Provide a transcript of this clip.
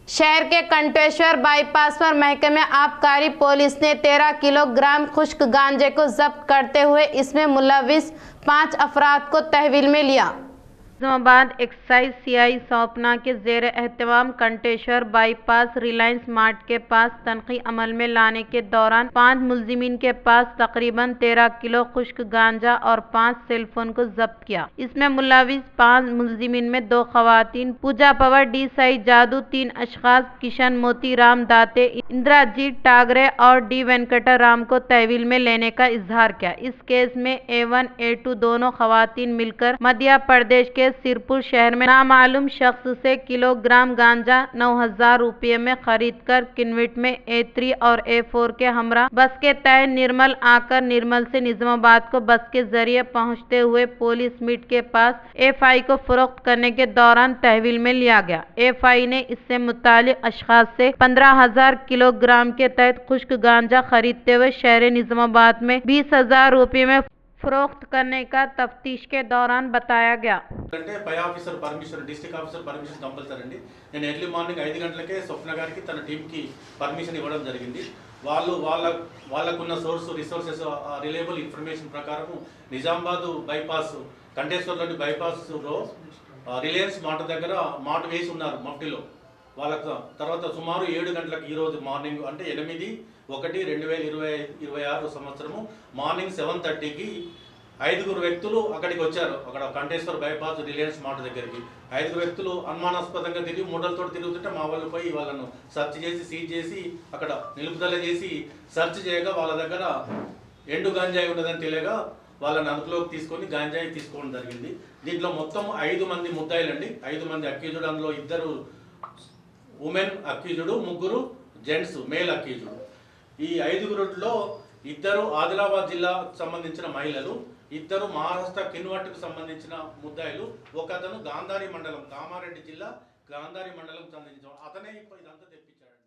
शहर के कंटेश्वर बाईपास पर महकमे आबकारी पुलिस ने 13 किलोग्राम खुश्क गांजे को जब्त करते हुए इसमें मुलविस 5 अफराद को तहवील में लिया। निजामाबाद एक्साइज सीआई सौपना के जेर एहतमाम कंटेश्वर बाईपास रिलायंस मार्ट के पास तनकी अमल में लाने के दौरान 5 मुलजिमीन के पास तकरीबन 13 किलो खुश्क गांजा और 5 सेलफोन को जब्त किया। इसमें मुलविस 5 मुलजिमीन में 2 खवातीन पूजा पवार डी साई जादू, 3 अशखास किशन मोती राम दाते, इंद्राजीत टागरे और डी वेंकटा राम को तहवील में लेने का इजहार किया। इस केस में A1 A2 दोनों खवातीन मिलकर मध्य प्रदेश के सिरपुर शहर में नामालूम शख्स से किलोग्राम गांजा 9,000 रुपये में खरीदकर किन्विट में A3 और A4 के हमरा बस के तय निर्मल आकर निर्मल से निजामाबाद को बस के जरिए पहुंचते हुए पुलिस मीट के पास FI को फरोख्त करने के दौरान तहवील में लिया गया। FI ने इससे मुतालिक अशखास से 15,000 किलोग्राम के तहत खुश्क गांजा खरीदते हुए शहर निजामाबाद में 20,000 रुपये में फरोख्त करने का तफ्तीश के दौरान बताया गया। पै officer permission district officer permission compulsory अंडी। నేను ఎర్లీ మార్నింగ్ 5 గంటలకే స్వప్న గారికి తన టీంకి పర్మిషన్ ఇవ్వడం జరిగింది। వాళ్ళకున్న రిసోర్సెస్ రిలయబుల్ ఇన్ఫర్మేషన్ ప్రకారం నిజామాబాద్ బైపాస్ కంటేశ్వర్లోని బైపాస్లో రిలయన్స్ మార్ట్ దగ్గర మార్ట్ వేసి ఉన్నారు మఫ్టీలో। వాళ్ళకు తర్వాత సుమారు 7 గంటలకు ఈరోజు మార్నింగ్ అంటే 8/1/2026 సంవత్సరము మార్నింగ్ 7:30కి 5 వ్యక్తులు అక్కడికి వచ్చారు। అక్కడ కంటేశ్వర్ బైపాస్ రిలయన్స్ మార్ట్ దగ్గరికి 5 వ్యక్తులు అనుమానాస్పదంగా తిరిగి మూటలతో తిరుగుతుంటే మా వాళ్ళు పోయి వాళ్ళను సెర్చ్ చేసి సీజ్ చేసి అక్కడ నిలుపుదల చేసి సెర్చ్ చేయగా వాళ్ళ దగ్గర ఎండు గంజాయి ఉన్నదని తెలియగా వాళ్ళని అదుపులోకి తీసుకొని గంజాయి తీసుకోవడం జరిగింది। దీంట్లో మొత్తం 5 మంది ముద్దాయిలండి, 5 మంది అక్యూజ్డ్, అందులో 2 women accused, 3 gents male accused. ఈ 5గురిలో 2 ఆదిలాబాద్ జిల్లాకు సంబంధించిన మహిళలు, 2 మహారాష్ట్ర కిన్వట్కు సంబంధించిన ముద్దాయిలు, ఒకతను గాంధారి మండలం కామారెడ్డి జిల్లా గాంధారి మండలం సంబంధించిన అతనే ఇదంతా తెప్పించాడు।